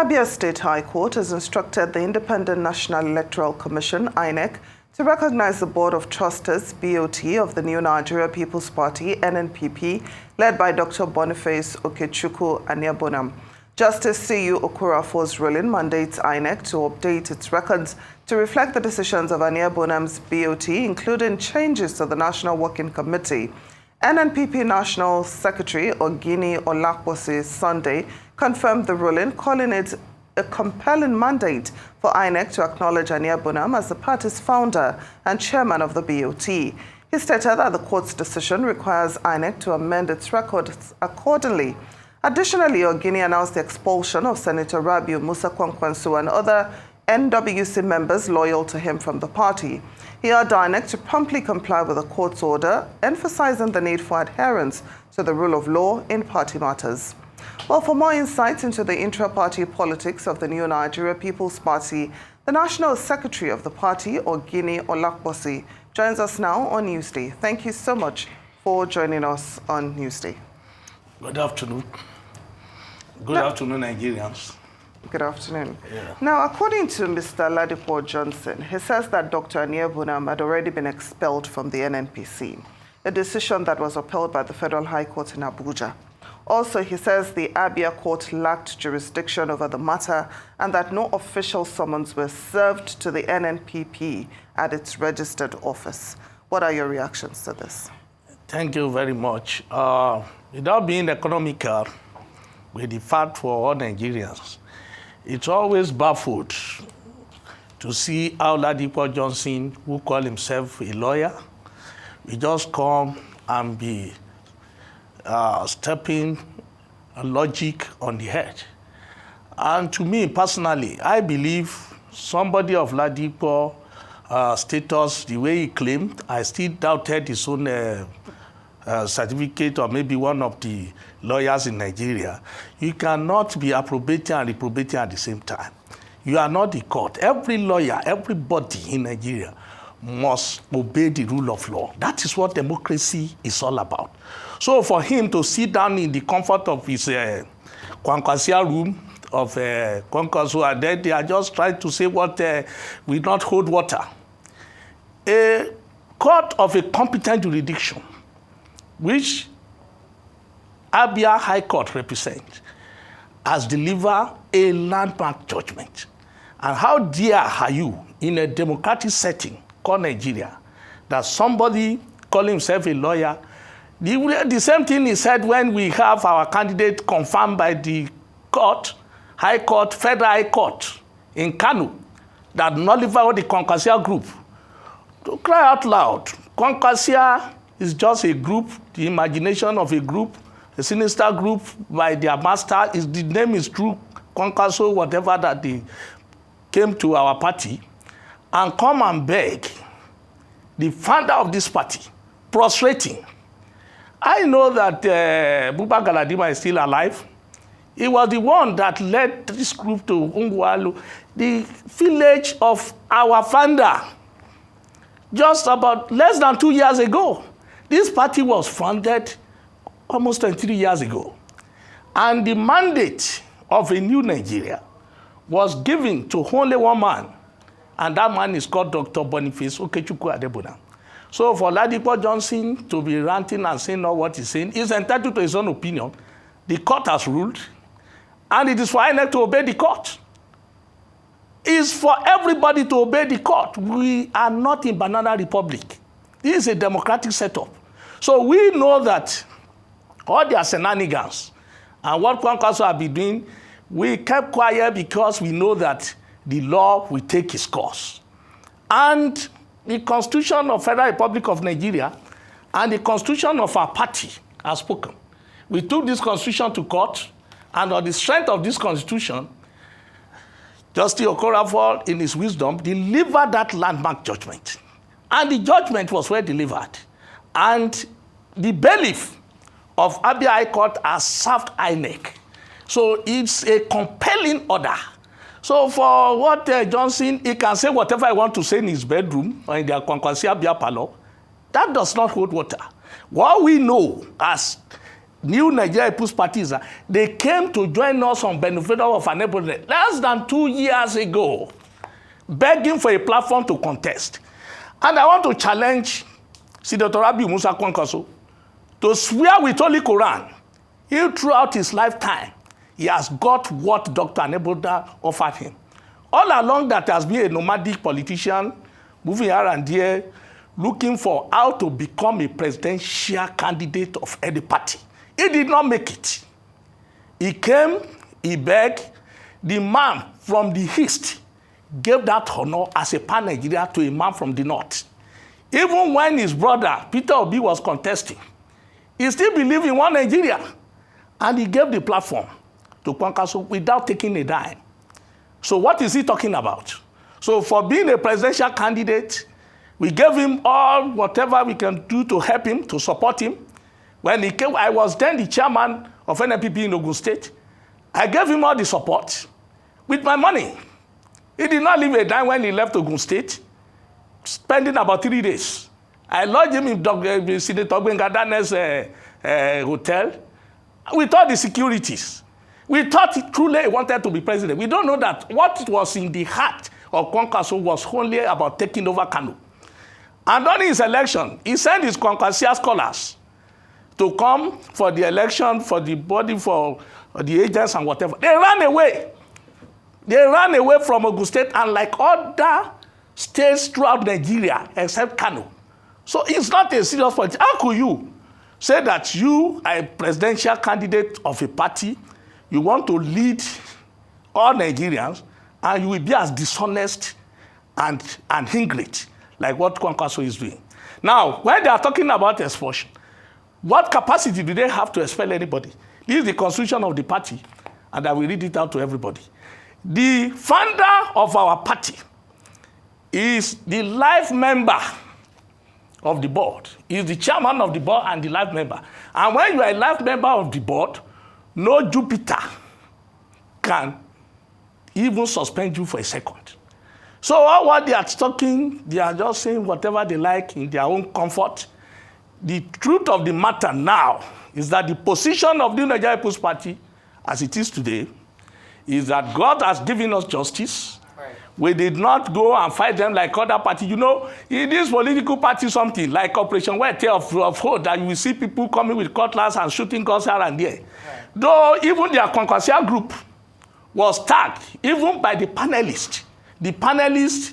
Abia State High Court has instructed the Independent National Electoral Commission, INEC, to recognize the Board of Trustees, BOT, of the New Nigeria People's Party, NNPP, led by Dr. Boniface Aniebonam. Justice C.U. Okorafor's ruling mandates INEC to update its records to reflect the decisions of Aniebonam's BOT, including changes to the National Working Committee. NNPP National Secretary Oginni Olaposi Sunday confirmed the ruling, calling it a compelling mandate for INEC to acknowledge Aniebonam as the party's founder and chairman of the BOT. He stated that the court's decision requires INEC to amend its records accordingly. Additionally, Oginni announced the expulsion of Senator Rabiu Musa Kwankwanso and other NWC members loyal to him from the party. He urged INEC to promptly comply with the court's order, emphasizing the need for adherence to the rule of law in party matters. Well, for more insights into the intra-party politics of the New Nigeria People's Party, the National Secretary of the party, Oginni Olaposi, joins us now on Newsday. Thank you so much for joining us on Newsday. Good afternoon. Good afternoon, Nigerians. Good afternoon. Yeah. Now, according to Mr. Ladipo Johnson, he says that Dr. Aniebonam had already been expelled from the NNPC, a decision that was upheld by the Federal High Court in Abuja. Also, he says the Abia court lacked jurisdiction over the matter and that no official summons were served to the NNPP at its registered office. What are your reactions to this? Thank you very much. Without being economical, with the fact for all Nigerians, it's always baffled to see how Ladipo Johnson, who called himself a lawyer, will just come and be stepping logic on the head. And to me personally, I believe somebody of Ladipo status, the way he claimed, I still doubted his own certificate, or maybe one of the lawyers in Nigeria. You cannot be approbating and reprobating at the same time. You are not the court. Every lawyer, everybody in Nigeria must obey the rule of law. That is what democracy is all about. So for him to sit down in the comfort of his Kwankwasia room of Kwankwaso, and then they are just trying to say what will not hold water. A court of a competent jurisdiction, which Abia High Court represents, has delivered a landmark judgment. And how dare are you, in a democratic setting called Nigeria, that somebody calling himself a lawyer, the same thing is said when we have our candidate confirmed by the court, High Court, Federal High Court in Kano, that nullified the Kwankwasia group. To cry out loud, Kwankwasia is just a group, the imagination of a group, a sinister group by their master. The name is true, Kwankwaso, whatever that they came to our party, and come and beg the founder of this party, prostrating. I know that Buba Galadima is still alive. He was the one that led this group to Ungwalu, the village of our founder, just about less than 2 years ago. This party was founded almost 23 years ago. And the mandate of a new Nigeria was given to only one man, and that man is called Dr. Boniface Aniebonam. So for Ladipo Johnson to be ranting and saying all what he's saying, he's entitled to his own opinion. The court has ruled, and it is for INEC to obey the court. It's for everybody to obey the court. We are not in Banana Republic. This is a democratic setup. So we know that all their shenanigans and what Kwankwaso have been doing, we kept quiet because we know that the law will take its course. And the Constitution of Federal Republic of Nigeria and the Constitution of our party have spoken. We took this Constitution to court, and on the strength of this Constitution, Justice Okorafor, in his wisdom, delivered that landmark judgment. And the judgment was well delivered. And the bailiff of Abia High Court has served INEC. So it's a compelling order. So for what Johnson, he can say whatever he wants to say in his bedroom or in their Kwankwasia Abia Palo. That does not hold water. What we know as new Nigeria People's Party, they came to join us on Boniface Aniebonam less than 2 years ago, begging for a platform to contest. And I want to challenge Senator Rabiu Musa Kwankwaso to swear with Holy Quran, throughout his lifetime, he has got what Dr. Aniebonam offered him. All along that has been a nomadic politician, moving here and there, looking for how to become a presidential candidate of any party. He did not make it. He came, he begged. The man from the east gave that honor as a pan-Nigeria to a man from the north. Even when his brother, Peter Obi, was contesting, he still believed in one Nigeria. And he gave the platform to Kwankwaso without taking a dime. So what is he talking about? So for being a presidential candidate, we gave him all whatever we can do to help him, to support him. When he came, I was then the chairman of NNPP in Ogun State. I gave him all the support with my money. He did not leave a dime when he left Ogun State, spending about 3 days. I lodged him in Senator Gbenga hotel with all the securities. We thought truly he wanted to be president. We don't know that what was in the heart of Kwankwaso was only about taking over Kano. And during his election, he sent his Kwankwasia scholars to come for the election, for the body, for the agents and whatever. They ran away. They ran away from Ogun State and like other states throughout Nigeria, except Kano. So it's not a serious point. How could you say that you are a presidential candidate of a party, you want to lead all Nigerians, and you will be as dishonest and ingrate like what Kwankwaso is doing? Now, when they are talking about expulsion, what capacity do they have to expel anybody? This is the constitution of the party, and I will read it out to everybody. The founder of our party is the life member of the board. He is the chairman of the board and the life member. And when you are a life member of the board, no Jupiter can even suspend you for a second. So all what they are talking, they are just saying whatever they like in their own comfort. The truth of the matter now is that the position of the Nigeria People's Party, as it is today, is that God has given us justice. Right. We did not go and fight them like other parties. You know, in this political party, something like Operation White of Hope, that you will see people coming with cutlass and shooting guns here and there. Right. Though even their Kwankwasia group was tagged, even by the panelists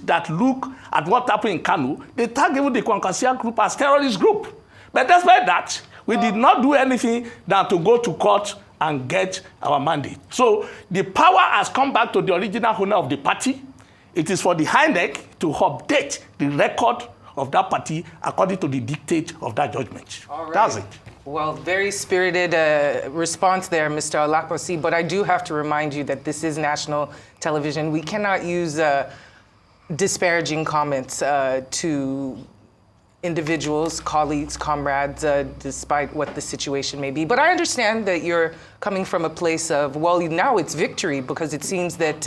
that look at what happened in Kano, they tagged even the Kwankwasia group as terrorist group. But despite that, we did not do anything than to go to court and get our mandate. So the power has come back to the original owner of the party. It is for the INEC to update the record of that party according to the dictate of that judgment. All right. That's it. Well, very spirited response there, Mr. Olaposi, but I do have to remind you that this is national television. We cannot use disparaging comments to individuals, colleagues, comrades, despite what the situation may be. But I understand that you're coming from a place of, well, now it's victory, because it seems that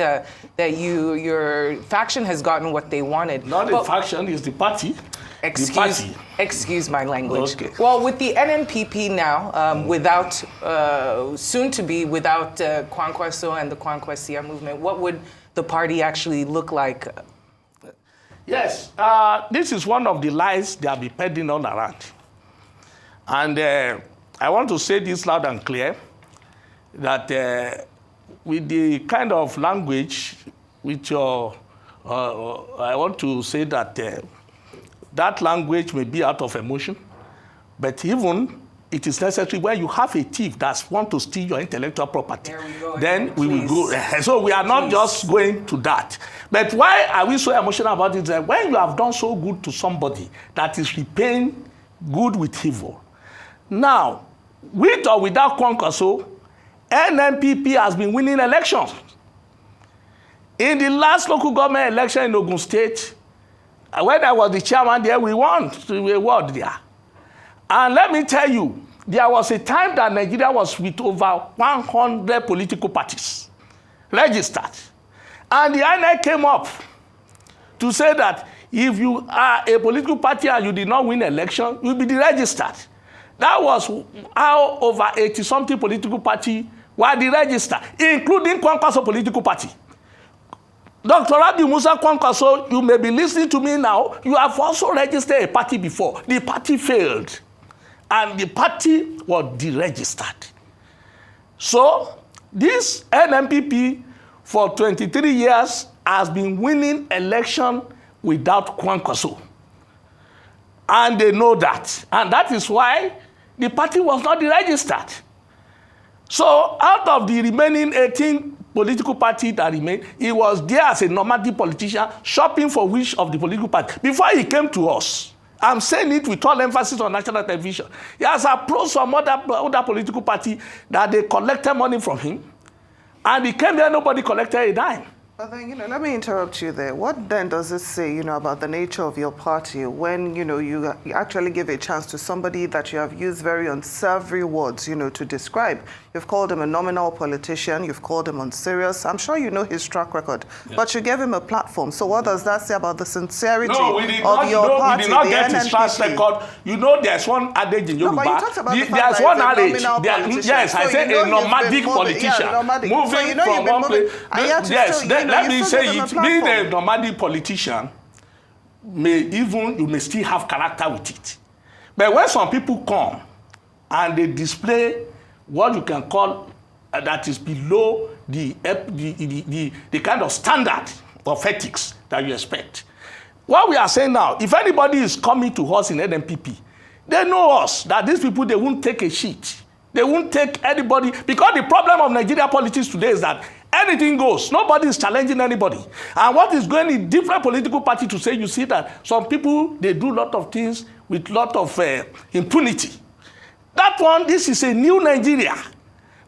your faction has gotten what they wanted. Not a faction, it's the party. Excuse my language. Okay. Well, with the NNPP now, without, soon to be without Kwankwaso and the Kwankwasia movement, what would the party actually look like? Yes, this is one of the lies they have been peddling all around. And I want to say this loud and clear, that with the kind of language which I want to say that that language may be out of emotion, but even it is necessary when you have a thief that wants to steal your intellectual property. Then we will go. So we are not just going to that. But why are we so emotional about it? That when you have done so good to somebody that is repaying good with evil. Now, with or without Kwankwaso, NNPP has been winning elections. In the last local government election in Ogun State, when I was the chairman there, we won the award there. And let me tell you, there was a time that Nigeria was with over 100 political parties registered. And the INEC came up to say that if you are a political party and you did not win election, you will be deregistered. That was how over 80-something political party were the register, including Kwankwaso political party. Dr. Rabi Musa Kwankwaso, you may be listening to me now. You have also registered a party before. The party failed, and the party was deregistered. So this NNPP for 23 years has been winning election without Kwankwaso. And they know that. And that is why the party was not deregistered. So out of the remaining 18 political parties that remained, he was there as a nomadic politician shopping for which of the political party. Before he came to us, I'm saying it with all emphasis on national television, he has approached some other political party that they collected money from him, and he came there, nobody collected a dime. But then, let me interrupt you there. What then does it say, about the nature of your party when, you actually give a chance to somebody that you have used very unsavory words, to describe? You've called him a nominal politician. You've called him unserious. I'm sure you know his track record. Yeah. But you gave him a platform. So what does that say about the sincerity of your party? We did not get his track record. There's one adage in Yoruba. No, but you talked about there's one adage. Yes, I said a nomadic politician. Moving from one place. Yes, let me say it. Being a nomadic politician, you may still have character with it. But when some people come and they display what you can call that is below the kind of standard of ethics that you expect. What we are saying now, if anybody is coming to us in NNPP, they know us, that these people, they won't take a shit. They won't take anybody, because the problem of Nigeria politics today is that anything goes. Nobody is challenging anybody. And what is going in different political parties to say, you see that some people, they do a lot of things with a lot of impunity. That one, this is a new Nigeria.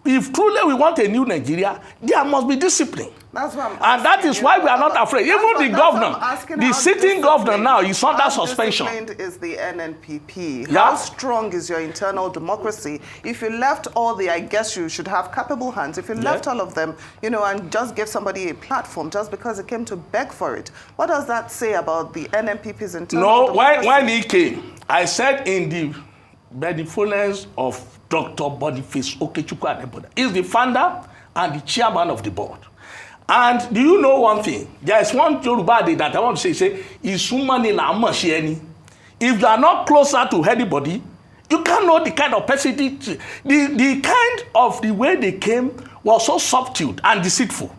If truly we want a new Nigeria, there must be discipline. That's what I'm asking. And that is why we are not afraid. Even the governor, the sitting governor now is under suspension. How disciplined is the NNPP? Yeah? How strong is your internal democracy? If you left all the, I guess you should have capable hands, if you left all of them, and just give somebody a platform just because it came to beg for it, what does that say about the NNPP's internal democracy? When he came, I said in the benevolence of Dr. Boniface Aniebonam. He's the founder and the chairman of the board. And do you know one thing? There is one Yoruba day that I want to say, if you are not closer to anybody, you can't know the kind of person, the kind of the way they came was so subtle and deceitful.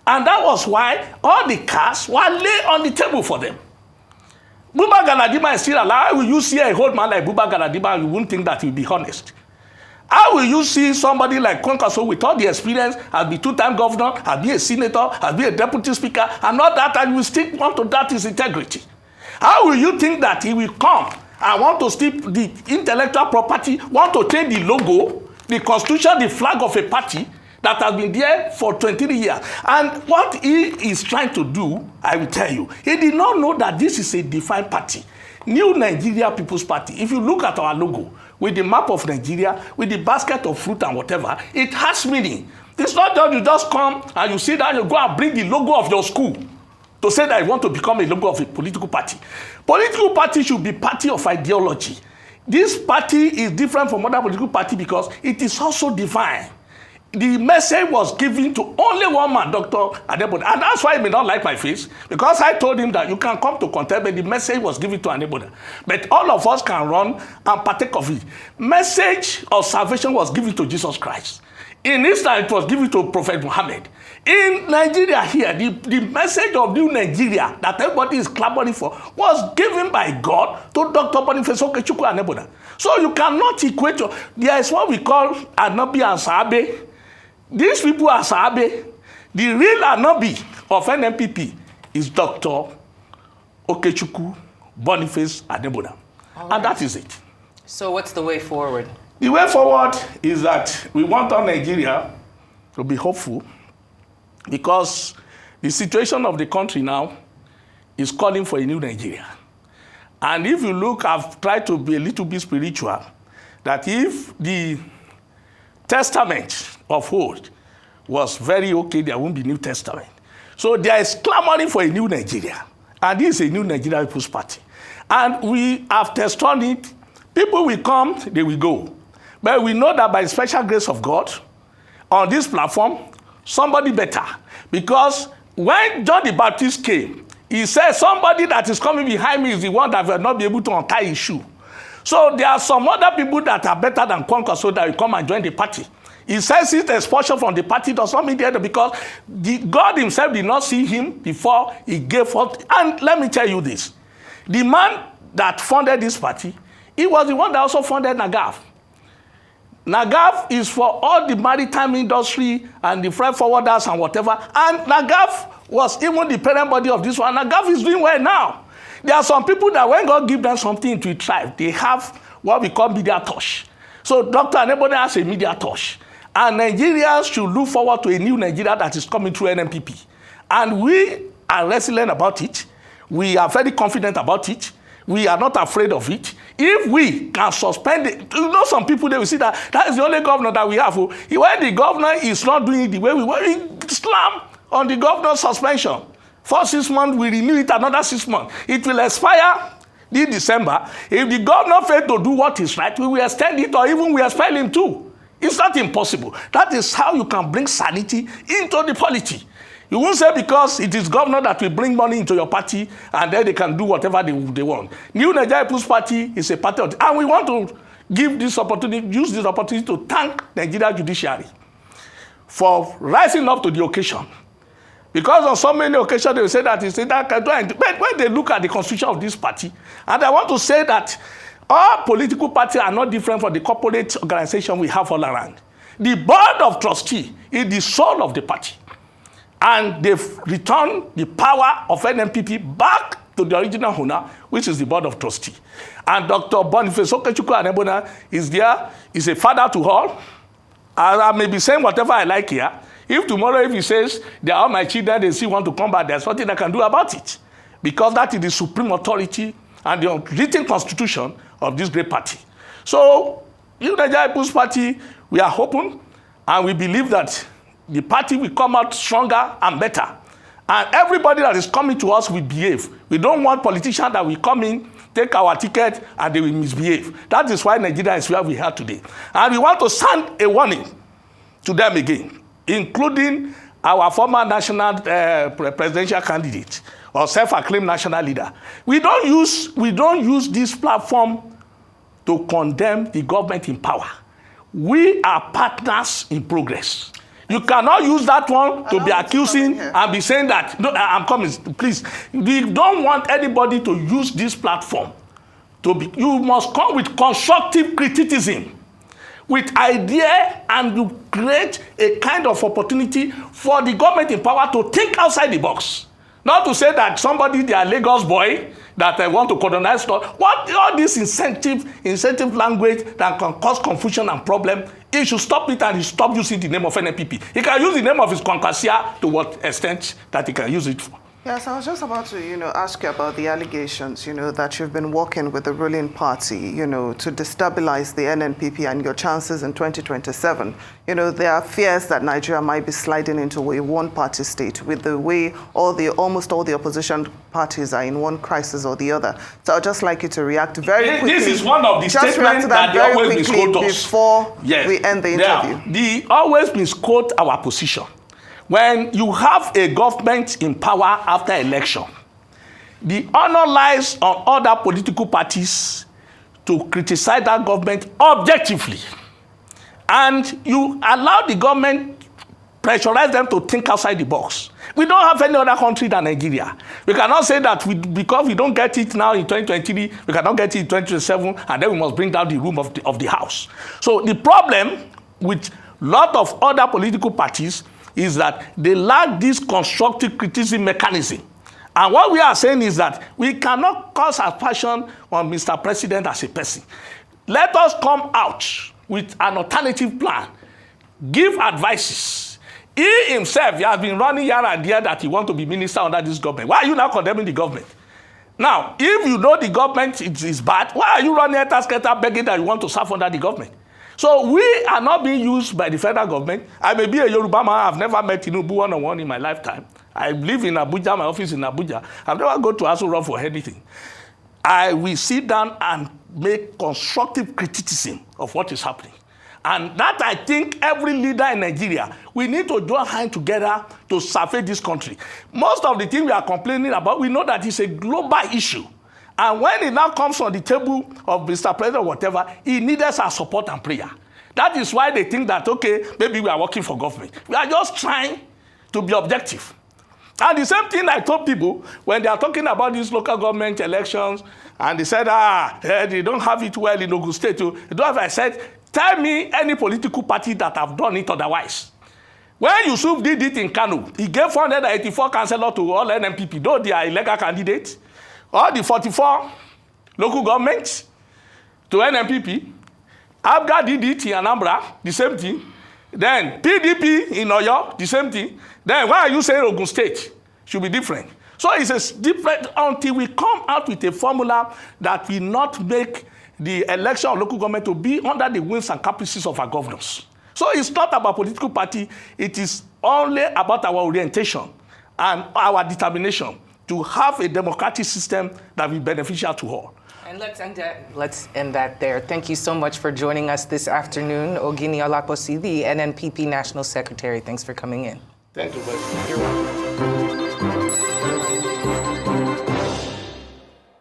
And that was why all the cards were laid on the table for them. Buba Galadima is still alive. How will you see a old man like Buba Galadima and you wouldn't think that he will be honest? How will you see somebody like Kwankwaso with all the experience, has been two-time governor, has been a senator, has been a deputy speaker, and all that, and you will still want to doubt his integrity? How will you think that he will come and want to steal the intellectual property, want to change the logo, the constitution, the flag of a party that has been there for 23 years? And what he is trying to do, I will tell you, he did not know that this is a defined party. New Nigeria People's Party. If you look at our logo, with the map of Nigeria, with the basket of fruit and whatever, it has meaning. It's not that you just come and you sit down, you go and bring the logo of your school to say that you want to become a logo of a political party. Political party should be party of ideology. This party is different from other political party because it is also divine. The message was given to only one man, Dr. Aniebonam. And that's why he may not like my face, because I told him that you can come to contest, but the message was given to Aniebonam. But all of us can run and partake of it. Message of salvation was given to Jesus Christ. In Islam, it was given to Prophet Muhammad. In Nigeria here, the message of new Nigeria that everybody is clamoring for was given by God to Dr. Boniface Aniebonam. So you cannot equate. There is what we call Anabi and Sahabe. These people are Sahabe. The real Anabi of NNPP is Dr. Okechukwu Boniface Aniebonam. And that is it. So what's the way forward? The way forward is that we want our Nigeria to be hopeful, because the situation of the country now is calling for a new Nigeria. And if you look, I've tried to be a little bit spiritual, that if the Testament of old was very okay, there won't be New Testament. So there is clamoring for a new Nigeria. And this is a new Nigeria People's Party. And we have tested it People will come, they will go. But we know that by the special grace of God, on this platform, somebody better. Because when John the Baptist came, he said somebody that is coming behind me is the one that will not be able to untie his shoe. So there are some other people that are better than Conquer, so that will come and join the party. He says his expulsion from the party does not mean the end, because God himself did not see him before he gave forth. And let me tell you this. The man that funded this party, he was the one that also funded NAGAF. NAGAF is for all the maritime industry and the freight forwarders and whatever. And NAGAF was even the parent body of this one. NAGAF is doing well now. There are some people that when God gives them something to thrive, they have what we call media touch. So Dr. Aniebonam has a media touch. And Nigerians should look forward to a new Nigeria that is coming through NNPP. And we are resilient about it. We are very confident about it. We are not afraid of it. If we can suspend it, you know, some people, they will see that that is the only governor that we have. When the governor is not doing it the way we want, we slam on the governor's suspension. For 6 months, we renew it another 6 months. It will expire this December. If the governor fails to do what is right, we will extend it, or even we expel him too. It's not impossible. That is how you can bring sanity into the polity. You won't say because it is governor that will bring money into your party and then they can do whatever they want. New Nigeria People's Party is a party, and we want to give this opportunity, use this opportunity to thank Nigeria judiciary for rising up to the occasion. Because on so many occasions they will say that it's that, but when they look at the constitution of this party, and I want to say that all political parties are not different from the corporate organization we have all around. The board of trustees is the soul of the party. And they've returned the power of NNPP back to the original owner, which is the board of trustees. And Dr. Boniface Aniebonam is there, is a father to all. I may be saying whatever I like here. If tomorrow, if he says, they are all my children, they still want to come back, there's nothing I can do about it. Because that is the supreme authority and the written constitution of this great party. So, New Nigeria People's Party, we are open, and we believe that the party will come out stronger and better. And everybody that is coming to us will behave. We don't want politicians that will come in, take our ticket, and they will misbehave. That is why Nigeria is where we are today. And we want to send a warning to them again, including our former national presidential candidate or self-acclaimed national leader. We don't use this platform to condemn the government in power. We are partners in progress. You cannot use that one to be accusing and be saying that, no, I'm coming, please. We don't want anybody to use this platform to be, you must come with constructive criticism, with idea, and you create a kind of opportunity for the government in power to think outside the box. Not to say that somebody, they are Lagos boy, that I want to colonize stuff. What all this incentive language that can cause confusion and problem, he should stop it, and he stop using the name of NNPP. He can use the name of his concasia to what extent that he can use it for. Yes, I was just about to, ask you about the allegations, that you've been working with the ruling party, to destabilize the NNPP and your chances in 2027. There are fears that Nigeria might be sliding into a one-party state with the way almost all the opposition parties are in one crisis or the other. So I'd just like you to react very quickly. This is one of the statements that they always misquote us. Before we end the interview. They always misquote our position. When you have a government in power after election, the honor lies on other political parties to criticize that government objectively. And you allow the government, pressurize them to think outside the box. We don't have any other country than Nigeria. We cannot say that because we don't get it now in 2023, we cannot get it in 2027, and then we must bring down the room of the house. So the problem with a lot of other political parties is that they lack this constructive criticism mechanism. And what we are saying is that we cannot cause aspersion on Mr. President as a person. Let us come out with an alternative plan, give advices. He himself, he has been running here and there that he wants to be minister under this government. Why are you now condemning the government? Now, if you know the government is bad, why are you running a begging that you want to serve under the government? So we are not being used by the federal government. I may be a Yoruba man. I've never met Tinubu one-on-one in my lifetime. I live in Abuja, my office in Abuja. I've never gone to Aso Rock for anything. I will sit down and make constructive criticism of what is happening. And that, I think, every leader in Nigeria, we need to join hands together to survey this country. Most of the things we are complaining about, we know that it's a global issue. And when it now comes on the table of Mr. President or whatever, he needs our support and prayer. That is why they think that, okay, maybe we are working for government. We are just trying to be objective. And the same thing I told people when they are talking about these local government elections, and they said, they don't have it well in Ogun State. They don't have, I said, tell me any political party that have done it otherwise. When Yusuf did it in Kano, he gave 484 councillors to all NNPP, though they are illegal candidates. All the 44 local governments to NNPP. Abga did it in Anambra, the same thing. Then PDP in Oyo, the same thing. Then why are you saying Ogun State should be different? So it's a different until we come out with a formula that will not make the election of local government to be under the whims and caprices of our governors. So it's not about political party. It is only about our orientation and our determination to have a democratic system that will be beneficial to all. And let's end that there. Thank you so much for joining us this afternoon, Oginni Olaposi, the NNPP National Secretary. Thanks for coming in. Thank you very much. You're welcome.